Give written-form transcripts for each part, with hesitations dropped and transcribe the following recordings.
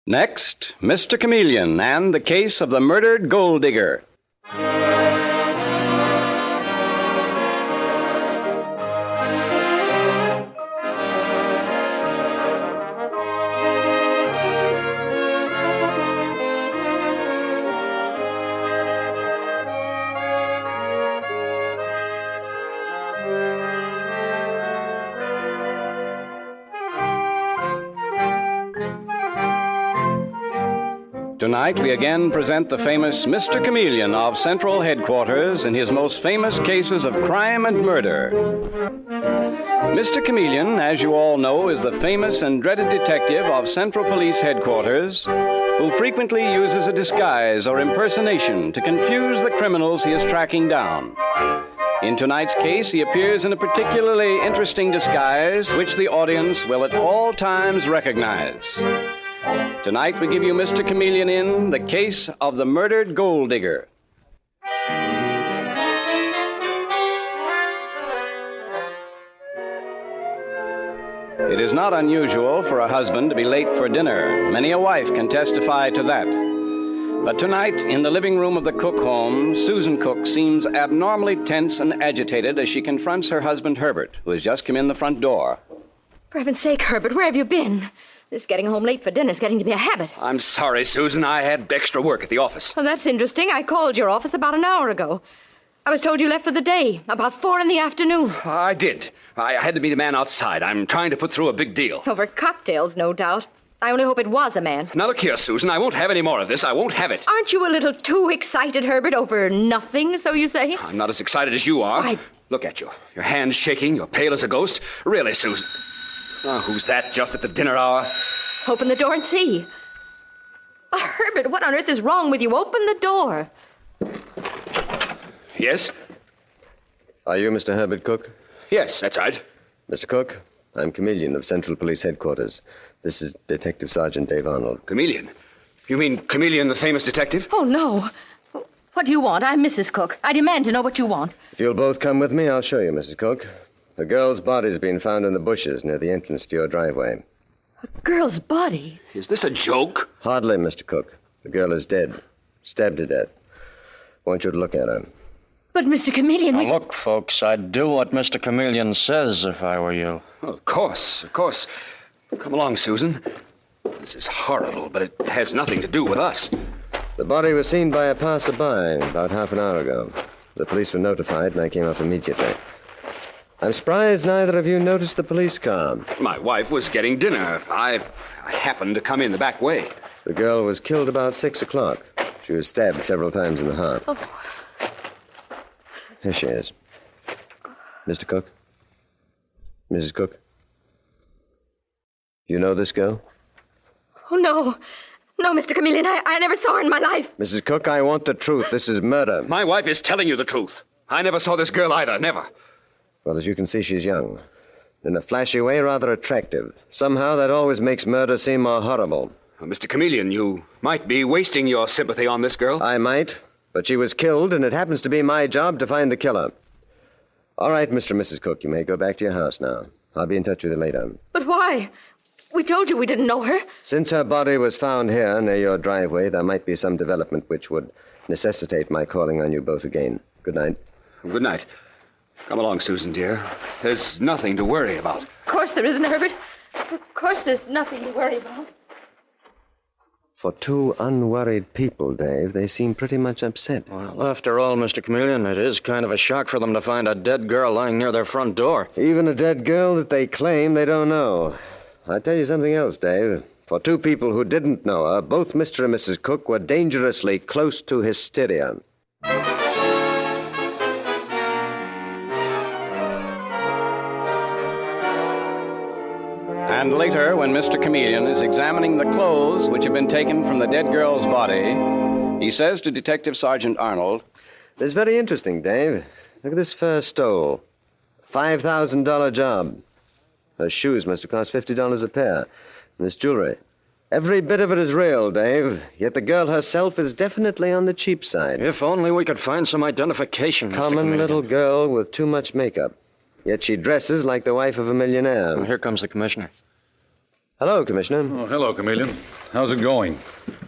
Next, Mr. Chameleon and the case of the murdered gold digger. Tonight, we again present the famous Mr. Chameleon of Central Headquarters in his most famous cases of crime and murder. Mr. Chameleon, as you all know, is the famous and dreaded detective of Central Police Headquarters who frequently uses a disguise or impersonation to confuse the criminals he is tracking down. In tonight's case, he appears in a particularly interesting disguise which the audience will at all times recognize. Tonight we give you Mr. Chameleon in the case of the murdered gold digger. It is not unusual for a husband to be late for dinner. Many a wife can testify to that. But tonight, in the living room of the Cook home, Susan Cook seems abnormally tense and agitated as she confronts her husband Herbert, who has just come in the front door. For heaven's sake, Herbert, where have you been? This getting home late for dinner is getting to be a habit. I'm sorry, Susan. I had extra work at the office. Well, that's interesting. I called your office about an hour ago. I was told you left for the day, about 4 in the afternoon. I did. I had to meet a man outside. I'm trying to put through a big deal. Over cocktails, no doubt. I only hope it was a man. Now look here, Susan. I won't have any more of this. I won't have it. Aren't you a little too excited, Herbert, over nothing, so you say? I'm not as excited as you are. Why? Look at you. Your hands shaking. You're pale as a ghost. Really, Susan. Oh, who's that just at the dinner hour? Open the door and see. Oh, Herbert, what on earth is wrong with you? Open the door. Yes? Are you Mr. Herbert Cook? Yes, that's right. Mr. Cook, I'm Chameleon of Central Police Headquarters. This is Detective Sergeant Dave Arnold. Chameleon? You mean Chameleon, the famous detective? Oh, no. What do you want? I'm Mrs. Cook. I demand to know what you want. If you'll both come with me, I'll show you, Mrs. Cook. A girl's body's been found in the bushes near the entrance to your driveway. A girl's body? Is this a joke? Hardly, Mr. Cook. The girl is dead. Stabbed to death. I want you to look at her. But, Mr. Chameleon, Now, look, folks, I'd do what Mr. Chameleon says if I were you. Oh, of course, of course. Come along, Susan. This is horrible, but it has nothing to do with us. The body was seen by a passerby about half an hour ago. The police were notified, and I came up immediately. I'm surprised neither of you noticed the police car. My wife was getting dinner. I happened to come in the back way. The girl was killed about 6 o'clock. She was stabbed several times in the heart. Oh. Here she is. Mr. Cook? Mrs. Cook? You know this girl? Oh, no. No, Mr. Chameleon, I never saw her in my life. Mrs. Cook, I want the truth. This is murder. My wife is telling you the truth. I never saw this girl either, never. Well, as you can see, she's young. In a flashy way, rather attractive. Somehow, that always makes murder seem more horrible. Well, Mr. Chameleon, you might be wasting your sympathy on this girl. I might, but she was killed, and it happens to be my job to find the killer. All right, Mr. and Mrs. Cook, you may go back to your house now. I'll be in touch with you later. But why? We told you we didn't know her. Since her body was found here near your driveway, there might be some development which would necessitate my calling on you both again. Good night. Good night. Come along, Susan, dear. There's nothing to worry about. Of course there isn't, Herbert. Of course there's nothing to worry about. For two unworried people, Dave, they seem pretty much upset. Well, after all, Mr. Chameleon, it is kind of a shock for them to find a dead girl lying near their front door. Even a dead girl that they claim they don't know. I'll tell you something else, Dave. For two people who didn't know her, both Mr. and Mrs. Cook were dangerously close to hysteria. And later, when Mr. Chameleon is examining the clothes which have been taken from the dead girl's body, he says to Detective Sergeant Arnold, "This is very interesting, Dave. Look at this fur stole. $5,000 job. Her shoes must have cost $50 a pair. And this jewelry. Every bit of it is real, Dave. Yet the girl herself is definitely on the cheap side. If only we could find some identification, Mr. Common Chameleon. little girl with too much makeup. Yet she dresses like the wife of a millionaire. Well, here comes the commissioner. Hello, Commissioner. Oh, hello, Chameleon. How's it going?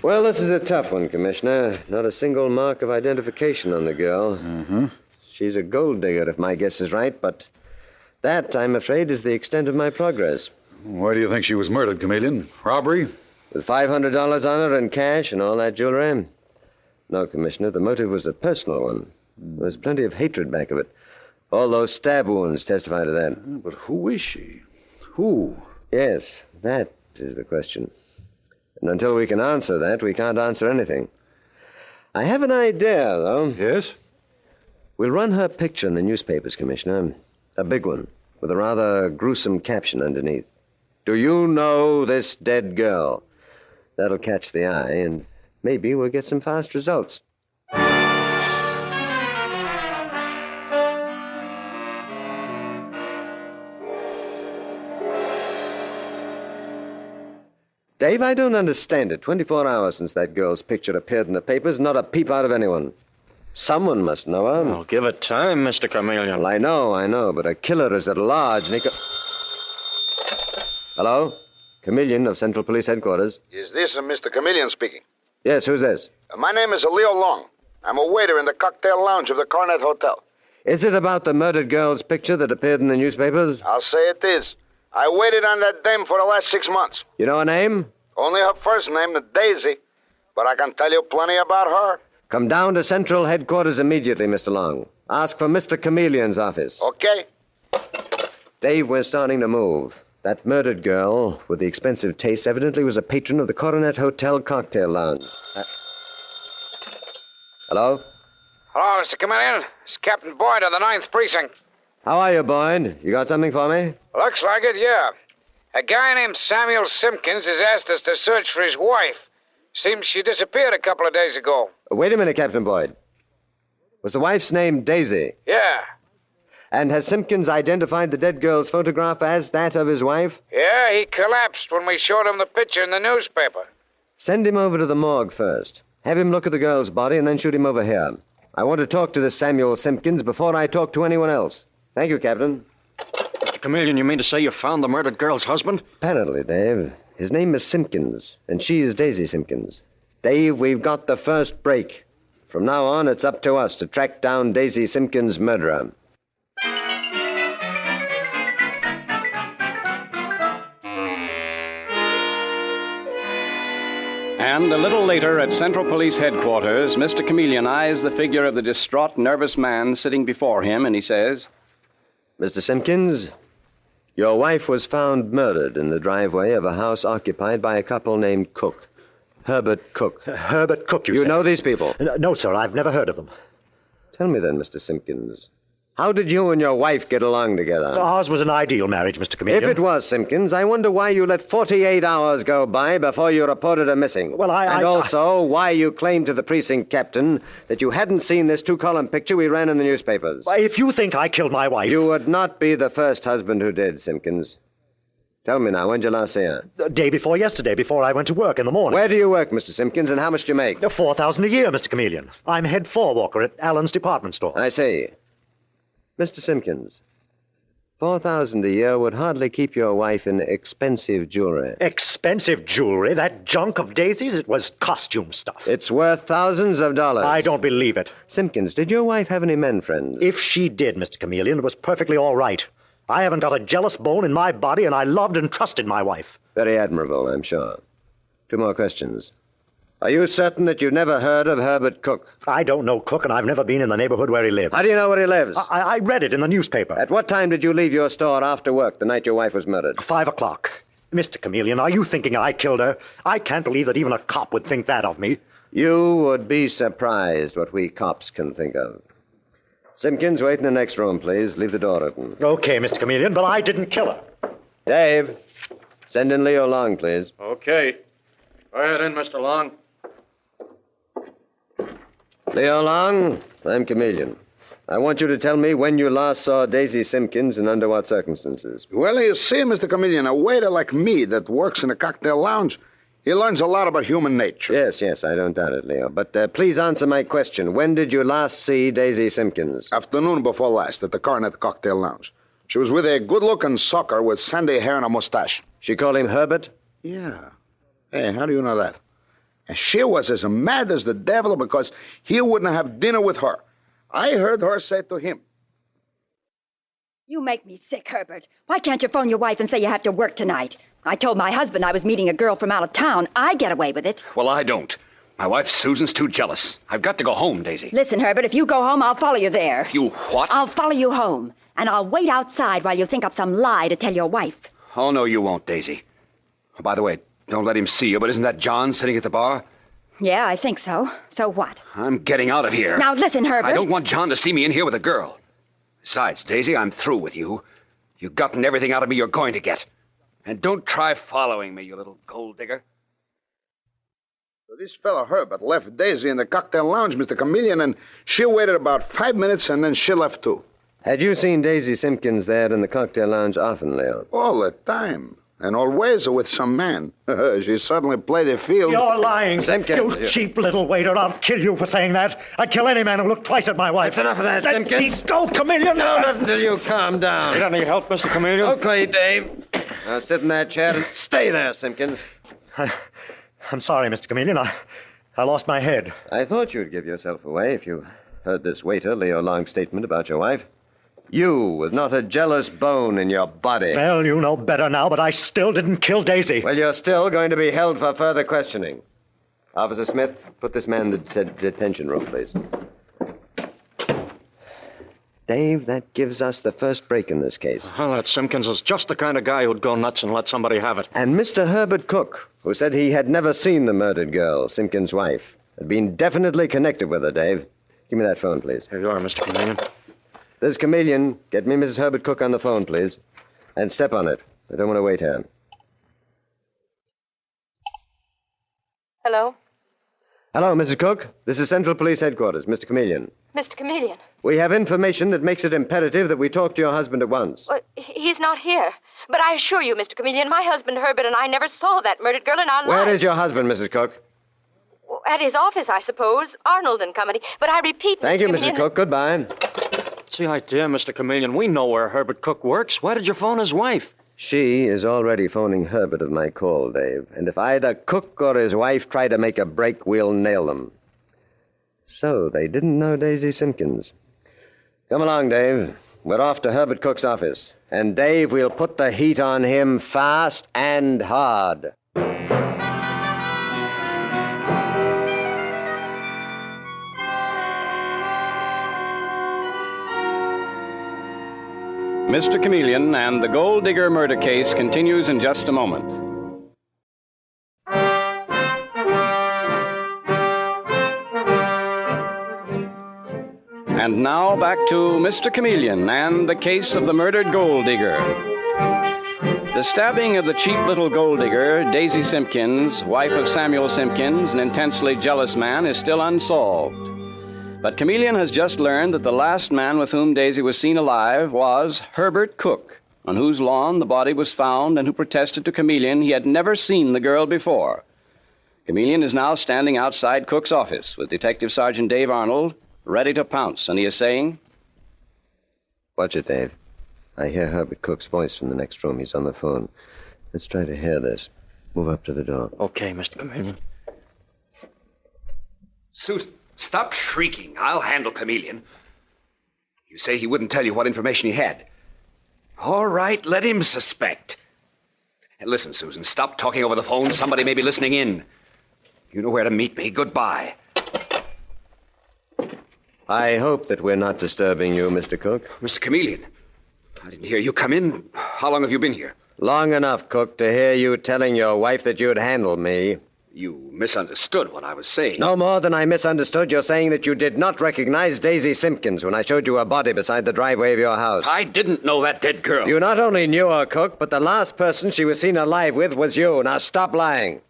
Well, this is a tough one, Commissioner. Not a single mark of identification on the girl. Mm-hmm. She's a gold digger, if my guess is right, but that, I'm afraid, is the extent of my progress. Why do you think she was murdered, Chameleon? Robbery? With $500 on her and cash and all that jewelry? No, Commissioner, the motive was a personal one. There was plenty of hatred back of it. All those stab wounds testify to that. But who is she? Who? Yes, that is the question. And until we can answer that, we can't answer anything. I have an idea, though. Yes? We'll run her picture in the newspapers, Commissioner. A big one, with a rather gruesome caption underneath. Do you know this dead girl? That'll catch the eye, and maybe we'll get some fast results. Dave, I don't understand it. 24 hours since that girl's picture appeared in the papers, not a peep out of anyone. Someone must know her. Well, give it time, Mr. Chameleon. Well, I know, but a killer is at large, and he could... Hello? Chameleon of Central Police Headquarters. Is this Mr. Chameleon speaking? Yes, who's this? My name is Leo Long. I'm a waiter in the cocktail lounge of the Coronet Hotel. Is it about the murdered girl's picture that appeared in the newspapers? I'll say it is. I waited on that dame for the last 6 months. You know her name? Only her first name, Daisy. But I can tell you plenty about her. Come down to Central Headquarters immediately, Mr. Long. Ask for Mr. Chameleon's office. Okay? Dave, we're starting to move. That murdered girl, with the expensive taste, evidently was a patron of the Coronet Hotel cocktail lounge. Hello? Hello, Mr. Chameleon. It's Captain Boyd of the 9th Precinct. How are you, Boyd? You got something for me? Looks like it, yeah. A guy named Samuel Simpkins has asked us to search for his wife. Seems she disappeared a couple of days ago. Wait a minute, Captain Boyd. Was the wife's name Daisy? Yeah. And has Simpkins identified the dead girl's photograph as that of his wife? Yeah, he collapsed when we showed him the picture in the newspaper. Send him over to the morgue first. Have him look at the girl's body and then shoot him over here. I want to talk to this Samuel Simpkins before I talk to anyone else. Thank you, Captain. Mr. Chameleon, you mean to say you found the murdered girl's husband? Apparently, Dave. His name is Simpkins, and she is Daisy Simpkins. Dave, we've got the first break. From now on, it's up to us to track down Daisy Simpkins' murderer. And a little later at Central Police Headquarters, Mr. Chameleon eyes the figure of the distraught, nervous man sitting before him, and he says, Mr. Simpkins, your wife was found murdered in the driveway of a house occupied by a couple named Cook. Herbert Cook. Herbert Cook, you You say? know these people? No, sir, I've never heard of them. Tell me then, Mr. Simpkins, how did you and your wife get along together? Ours was an ideal marriage, Mr. Chameleon. If it was, Simpkins, I wonder why you let 48 hours go by before you reported her missing. Well, And also, why you claimed to the precinct captain that you hadn't seen this two-column picture we ran in the newspapers. If you think I killed my wife... You would not be the first husband who did, Simpkins. Tell me now, when did you last see her? The day before yesterday, before I went to work in the morning. Where do you work, Mr. Simpkins, and how much do you make? $4,000 a year, Mr. Chameleon. I'm head floor walker at Allen's department store. I see. Mr. Simpkins, $4,000 a year would hardly keep your wife in expensive jewelry. Expensive jewelry? That junk of Daisy's? It was costume stuff. It's worth thousands of dollars. I don't believe it. Simpkins, did your wife have any men friends? If she did, Mr. Chameleon, it was perfectly all right. I haven't got a jealous bone in my body, and I loved and trusted my wife. Very admirable, I'm sure. 2 more questions. Are you certain that you never heard of Herbert Cook? I don't know Cook, and I've never been in the neighborhood where he lives. How do you know where he lives? I read it in the newspaper. At what time did you leave your store after work the night your wife was murdered? 5 o'clock. Mr. Chameleon, are you thinking I killed her? I can't believe that even a cop would think that of me. You would be surprised what we cops can think of. Simpkins, wait in the next room, please. Leave the door open. Okay, Mr. Chameleon, but I didn't kill her. Dave, send in Leo Long, please. Okay. Go ahead in, Mr. Long. Leo Long, I'm Chameleon. I want you to tell me when you last saw Daisy Simpkins and under what circumstances. Well, you see, Mr. Chameleon, a waiter like me that works in a cocktail lounge, he learns a lot about human nature. Yes, I don't doubt it, Leo. But please answer my question. When did you last see Daisy Simpkins? Afternoon before last at the Coronet Cocktail Lounge. She was with a good-looking sucker with sandy hair and a mustache. She called him Herbert? Yeah. Hey, how do you know that? And she was as mad as the devil because he wouldn't have dinner with her. I heard her say to him. You make me sick, Herbert. Why can't you phone your wife and say you have to work tonight? I told my husband I was meeting a girl from out of town. I get away with it. Well, I don't. My wife Susan's too jealous. I've got to go home, Daisy. Listen, Herbert, if you go home, I'll follow you there. You what? I'll follow you home, and I'll wait outside while you think up some lie to tell your wife. Oh, no, you won't, Daisy. Oh, by the way, don't let him see you, but isn't that John sitting at the bar? Yeah, I think so. So what? I'm getting out of here. Now listen, Herbert. I don't want John to see me in here with a girl. Besides, Daisy, I'm through with you. You've gotten everything out of me you're going to get. And don't try following me, you little gold digger. So this fella Herbert left Daisy in the cocktail lounge, Mr. Chameleon, and she waited about 5 minutes, and then she left too. Had you seen Daisy Simpkins there in the cocktail lounge often, Leon? All the time. And always with some man. She suddenly played the field. You're lying. Simpkins. You cheap little waiter. I'll kill you for saying that. I'd kill any man who looked twice at my wife. That's enough of that, Let Simpkins. me go, Chameleon. No, not until you calm down. Need any help, Mr. Chameleon? Okay, Dave. Now sit in that chair and stay there, Simpkins. I'm sorry, Mr. Chameleon. I lost my head. I thought you'd give yourself away if you heard this waiter lay a long statement about your wife. You, with not a jealous bone in your body. Well, you know better now, but I still didn't kill Daisy. Well, you're still going to be held for further questioning. Officer Smith, put this man in the detention room, please. Dave, that gives us the first break in this case. Well, that Simpkins is just the kind of guy who'd go nuts and let somebody have it. And Mr. Herbert Cook, who said he had never seen the murdered girl, Simpkins' wife, had been definitely connected with her, Dave. Give me that phone, please. Here you are, Mr. Chameleon. This is Chameleon. Get me Mrs. Herbert Cook on the phone, please. And step on it. I don't want to wait here. Hello? Hello, Mrs. Cook. This is Central Police Headquarters, Mr. Chameleon. Mr. Chameleon. We have information that makes it imperative that we talk to your husband at once. Well, he's not here. But I assure you, Mr. Chameleon, my husband Herbert and I never saw that murdered girl in our lives. Where is your husband, Mrs. Cook? At his office, I suppose. Arnold and Company. But I repeat, Thank you, Mr. Mrs. Chameleon, Cook. Goodbye. What's the idea, Mr. Chameleon? We know where Herbert Cook works. Why did you phone his wife? She is already phoning Herbert of my call, Dave. And if either Cook or his wife try to make a break, we'll nail them. So they didn't know Daisy Simpkins. Come along, Dave. We're off to Herbert Cook's office. And, Dave, we'll put the heat on him fast and hard. Mr. Chameleon and the Gold Digger murder case continues in just a moment. And now back to Mr. Chameleon and the case of the murdered gold digger. The stabbing of the cheap little gold digger, Daisy Simpkins, wife of Samuel Simpkins, an intensely jealous man, is still unsolved. But Chameleon has just learned that the last man with whom Daisy was seen alive was Herbert Cook, on whose lawn the body was found and who protested to Chameleon he had never seen the girl before. Chameleon is now standing outside Cook's office with Detective Sergeant Dave Arnold, ready to pounce, and he is saying, Watch it, Dave. I hear Herbert Cook's voice from the next room. He's on the phone. Let's try to hear this. Move up to the door. Okay, Mr. Chameleon. Susan, stop shrieking. I'll handle Chameleon. You say he wouldn't tell you what information he had. All right, let him suspect. And listen, Susan, stop talking over the phone. Somebody may be listening in. You know where to meet me. Goodbye. I hope that we're not disturbing you, Mr. Cook. Mr. Chameleon, I didn't hear you come in. How long have you been here? Long enough, Cook, to hear you telling your wife that you'd handle me. You misunderstood what I was saying. No more than I misunderstood. You're saying that you did not recognize Daisy Simpkins when I showed you her body beside the driveway of your house. I didn't know that dead girl. You not only knew her, Cook, but the last person she was seen alive with was you. Now stop lying.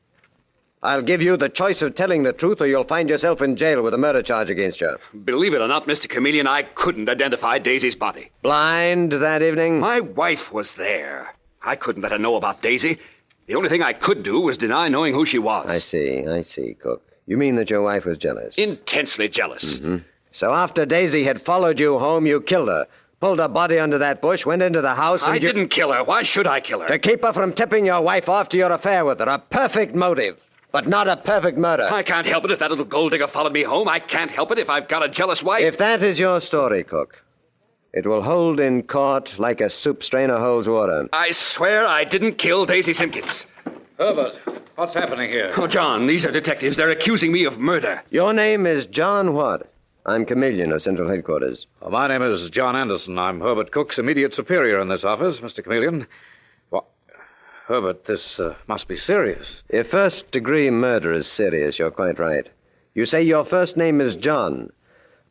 I'll give you the choice of telling the truth, or you'll find yourself in jail with a murder charge against you. Believe it or not, Mr. Chameleon, I couldn't identify Daisy's body. Blind that evening? My wife was there. I couldn't let her know about Daisy. The only thing I could do was deny knowing who she was. I see, Cook. You mean that your wife was jealous? Intensely jealous. Mm-hmm. So after Daisy had followed you home, you killed her, pulled her body under that bush, went into the house, and I didn't kill her. Why should I kill her? To keep her from tipping your wife off to your affair with her. A perfect motive, but not a perfect murder. I can't help it if that little gold digger followed me home. I can't help it if I've got a jealous wife. If that is your story, Cook, it will hold in court like a soup strainer holds water. I swear I didn't kill Daisy Simpkins. Herbert, what's happening here? Oh, John, these are detectives. They're accusing me of murder. Your name is John what? I'm Chameleon of Central Headquarters. Well, my name is John Anderson. I'm Herbert Cook's immediate superior in this office, Mr. Chameleon. Well, Herbert, this must be serious. If first-degree murder is serious, you're quite right. You say your first name is John.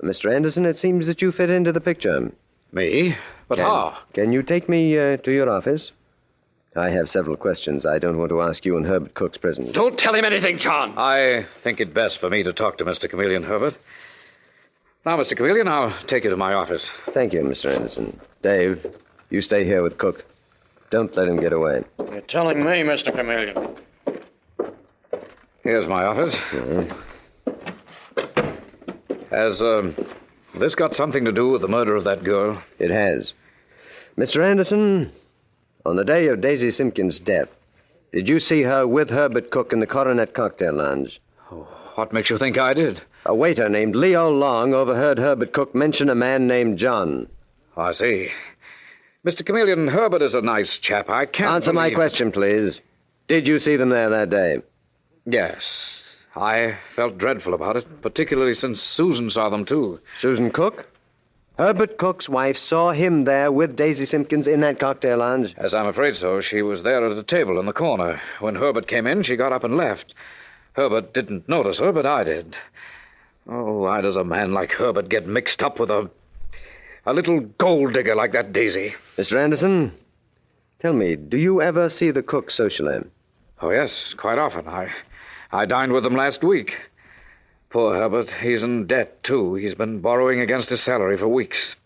Mr. Anderson, it seems that you fit into the picture. Me? But how? Can you take me to your office? I have several questions I don't want to ask you in Herbert Cook's prison. Don't tell him anything, John. I think it best for me to talk to Mr. Chameleon, Herbert. Now, Mr. Chameleon, I'll take you to my office. Thank you, Mr. Anderson. Dave, you stay here with Cook. Don't let him get away. You're telling me, Mr. Chameleon. Here's my office. Has, this got something to do with the murder of that girl? It has. Mr. Anderson, on the day of Daisy Simpkins' death, did you see her with Herbert Cook in the Coronet Cocktail Lounge? Oh, what makes you think I did? A waiter named Leo Long overheard Herbert Cook mention a man named John. I see. Mr. Chameleon, Herbert is a nice chap. I can't Answer my question, please. Did you see them there that day? Yes. I felt dreadful about it, particularly since Susan saw them, too. Susan Cook? Herbert Cook's wife saw him there with Daisy Simpkins in that cocktail lounge? As I'm afraid so. She was there at a table in the corner. When Herbert came in, she got up and left. Herbert didn't notice her, but I did. Oh, why does a man like Herbert get mixed up with a little gold digger like that Daisy? Mr. Anderson, tell me, do you ever see the Cook socially? Oh, yes, quite often. I dined with them last week. Poor Herbert, he's in debt, too. He's been borrowing against his salary for weeks.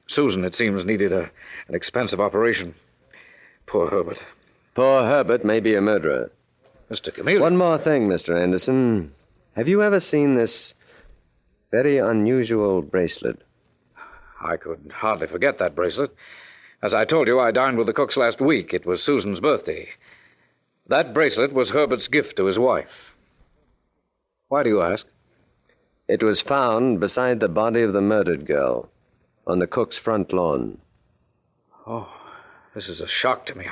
Susan, it seems, needed an expensive operation. Poor Herbert. Poor Herbert may be a murderer. Mr. Chameleon. One more thing, Mr. Anderson. Have you ever seen this very unusual bracelet? I could hardly forget that bracelet. As I told you, I dined with the Cooks last week. It was Susan's birthday. That bracelet was Herbert's gift to his wife. Why do you ask? It was found beside the body of the murdered girl on the Cook's front lawn. Oh, this is a shock to me.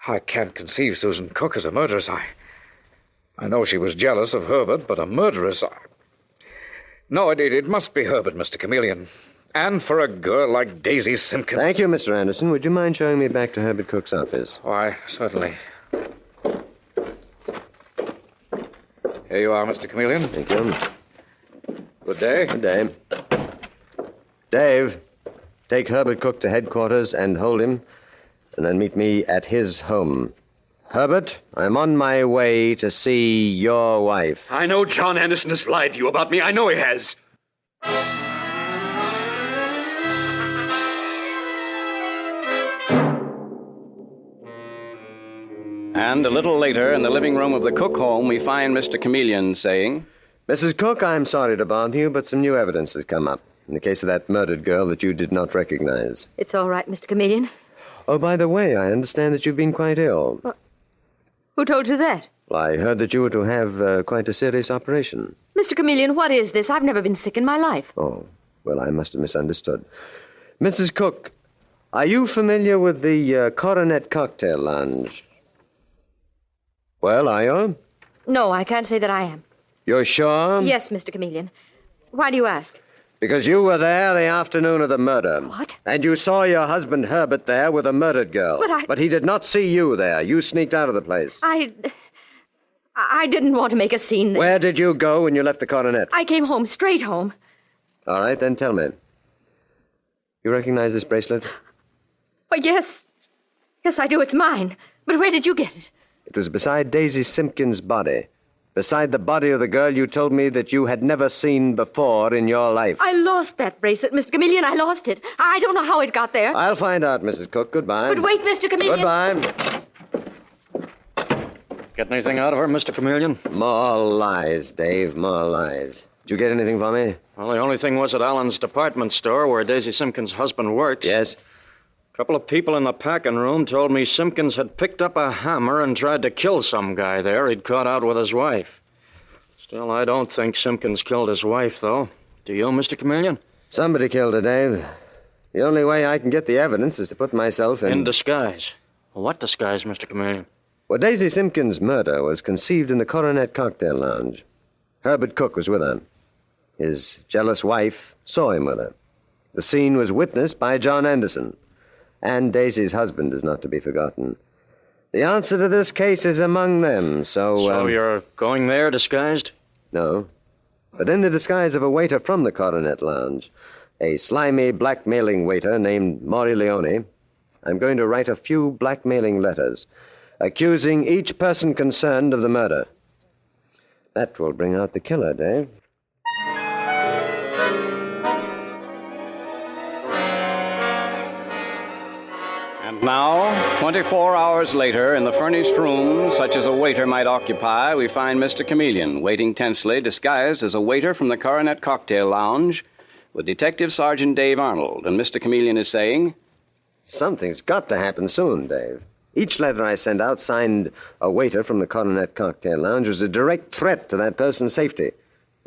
I can't conceive Susan Cook as a murderess. I know she was jealous of Herbert, but a murderess... No, it must be Herbert, Mr. Chameleon. And for a girl like Daisy Simpkins... Thank you, Mr. Anderson. Would you mind showing me back to Herbert Cook's office? Why, certainly. Here you are, Mr. Chameleon. Thank you. Good day. Good day. Dave, take Herbert Cook to headquarters and hold him, and then meet me at his home. Herbert, I'm on my way to see your wife. I know John Anderson has lied to you about me. I know he has. And a little later, in the living room of the Cook home, we find Mr. Chameleon saying, Mrs. Cook, I'm sorry to bother you, but some new evidence has come up in the case of that murdered girl that you did not recognize. It's all right, Mr. Chameleon. Oh, by the way, I understand that you've been quite ill. Who told you that? Well, I heard that you were to have quite a serious operation. Mr. Chameleon, what is this? I've never been sick in my life. Oh, well, I must have misunderstood. Mrs. Cook, are you familiar with the Coronet Cocktail Lounge? Well, are you? No, I can't say that I am. You're sure? Yes, Mr. Chameleon. Why do you ask? Because you were there the afternoon of the murder. What? And you saw your husband Herbert there with a murdered girl. But he did not see you there. You sneaked out of the place. I didn't want to make a scene there. Where did you go when you left the Coronet? I came home, straight home. All right, then tell me. You recognize this bracelet? Why, yes. Yes, I do. It's mine. But where did you get it? It was beside Daisy Simpkins' body. Beside the body of the girl you told me that you had never seen before in your life. I lost that bracelet, Mr. Chameleon. I lost it. I don't know how it got there. I'll find out, Mrs. Cook. Goodbye. But wait, Mr. Chameleon. Goodbye. Get anything out of her, Mr. Chameleon? More lies, Dave. More lies. Did you get anything for me? Well, the only thing was at Allen's department store where Daisy Simpkins' husband works. Yes? A couple of people in the packing room told me Simpkins had picked up a hammer and tried to kill some guy there he'd caught out with his wife. Still, I don't think Simpkins killed his wife, though. Do you, Mr. Chameleon? Somebody killed her, Dave. The only way I can get the evidence is to put myself in... In disguise. What disguise, Mr. Chameleon? Well, Daisy Simpkins' murder was conceived in the Coronet Cocktail Lounge. Herbert Cook was with her. His jealous wife saw him with her. The scene was witnessed by John Anderson. And Daisy's husband is not to be forgotten. The answer to this case is among them, so... So you're going there disguised? No. But in the disguise of a waiter from the Coronet Lounge, a slimy blackmailing waiter named Maury Leone, I'm going to write a few blackmailing letters, accusing each person concerned of the murder. That will bring out the killer, Dave. And now, 24 hours later, in the furnished room such as a waiter might occupy, we find Mr. Chameleon waiting tensely, disguised as a waiter from the Coronet Cocktail Lounge, with Detective Sergeant Dave Arnold. And Mr. Chameleon is saying... Something's got to happen soon, Dave. Each letter I send out signed a waiter from the Coronet Cocktail Lounge was a direct threat to that person's safety.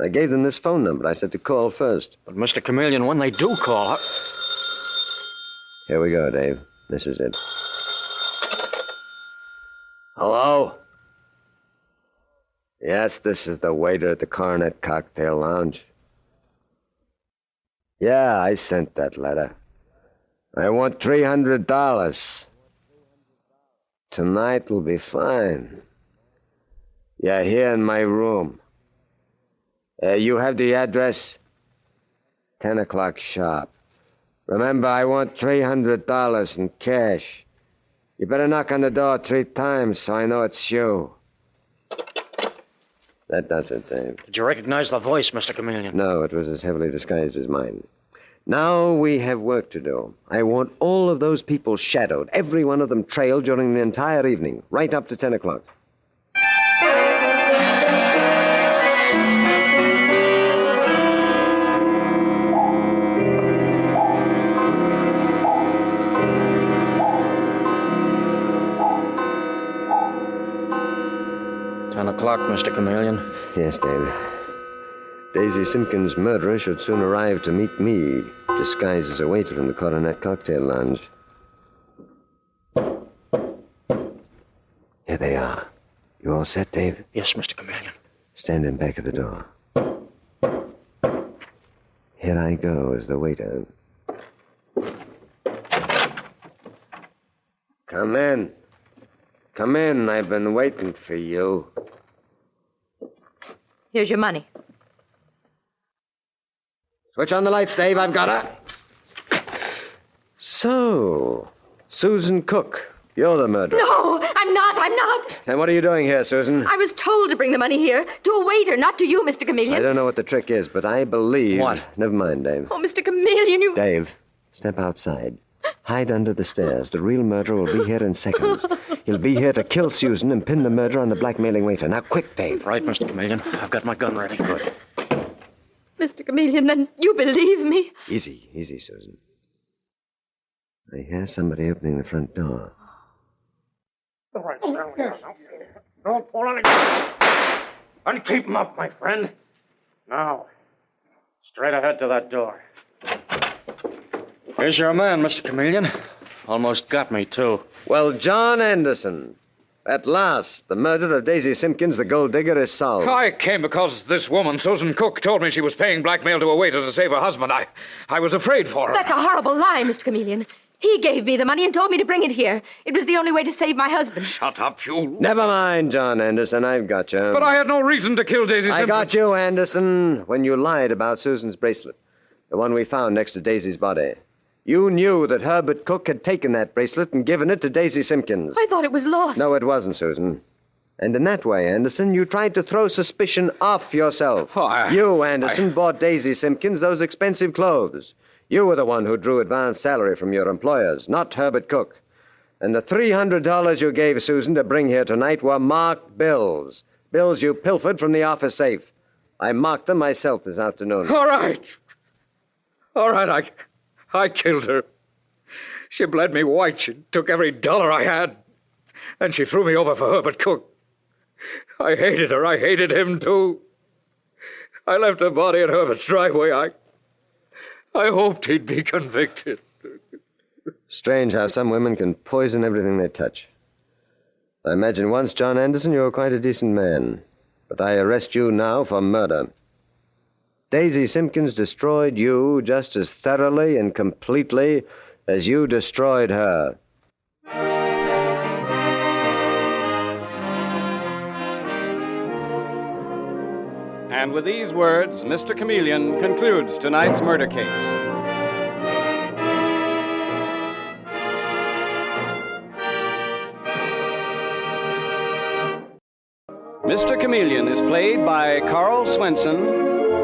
I gave them this phone number. I said to call first. But, Mr. Chameleon, when they do call... Here we go, Dave. This is it. Hello? Yes, this is the waiter at the Coronet Cocktail Lounge. Yeah, I sent that letter. I want $300. Tonight will be fine. Yeah, here in my room. You have the address? 10 o'clock sharp. Remember, I want $300 in cash. You better knock on the door 3 times so I know it's you. That does it, Dave. Did you recognize the voice, Mr. Chameleon? No, it was as heavily disguised as mine. Now we have work to do. I want all of those people shadowed, every one of them trailed during the entire evening, right up to 10 o'clock. O'clock, Mr. Chameleon. Yes, Dave. Daisy Simpkins' murderer should soon arrive to meet me, disguised as a waiter in the Coronet Cocktail Lounge. Here they are. You all set, Dave? Yes, Mr. Chameleon. Stand in back of the door. Here I go as the waiter. Come in. Come in. I've been waiting for you. Here's your money. Switch on the lights, Dave. I've got her. So, Susan Cook, you're the murderer. No, I'm not. And what are you doing here, Susan? I was told to bring the money here to a waiter, not to you, Mr. Chameleon. I don't know what the trick is, but I believe... What? Never mind, Dave. Oh, Mr. Chameleon, you... Dave, step outside. Hide under the stairs. The real murderer will be here in seconds. He'll be here to kill Susan and pin the murder on the blackmailing waiter. Now, quick, Dave. Right, Mr. Chameleon. I've got my gun ready. Good. Mr. Chameleon, then you believe me? Easy, Susan. I hear somebody opening the front door. All right, stand down. Don't pull any... And keep them up, my friend. Now, straight ahead to that door. Here's your man, Mr. Chameleon. Almost got me, too. Well, John Anderson. At last, the murder of Daisy Simpkins, the gold digger, is solved. I came because this woman, Susan Cook, told me she was paying blackmail to a waiter to save her husband. I was afraid for her. That's a horrible lie, Mr. Chameleon. He gave me the money and told me to bring it here. It was the only way to save my husband. Shut up, you... Never mind, John Anderson. I've got you. But I had no reason to kill Daisy Simpkins. I got you, Anderson, when you lied about Susan's bracelet. The one we found next to Daisy's body. You knew that Herbert Cook had taken that bracelet and given it to Daisy Simpkins. I thought it was lost. No, it wasn't, Susan. And in that way, Anderson, you tried to throw suspicion off yourself. You, Anderson, bought Daisy Simpkins those expensive clothes. You were the one who drew advance salary from your employers, not Herbert Cook. And the $300 you gave Susan to bring here tonight were marked bills. Bills you pilfered from the office safe. I marked them myself this afternoon. All right. All right, I killed her. She bled me white. She took every dollar I had. And she threw me over for Herbert Cook. I hated her. I hated him, too. I left her body at Herbert's driveway. I hoped he'd be convicted. Strange how some women can poison everything they touch. I imagine once, John Anderson, you were quite a decent man. But I arrest you now for murder. Daisy Simpkins destroyed you just as thoroughly and completely as you destroyed her. And with these words, Mr. Chameleon concludes tonight's murder case. Mr. Chameleon is played by Carl Swenson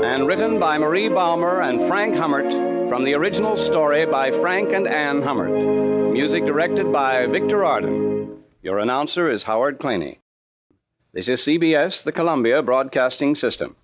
and written by Marie Baumer and Frank Hummert from the original story by Frank and Ann Hummert. Music directed by Victor Arden. Your announcer is Howard Claney. This is CBS, the Columbia Broadcasting System.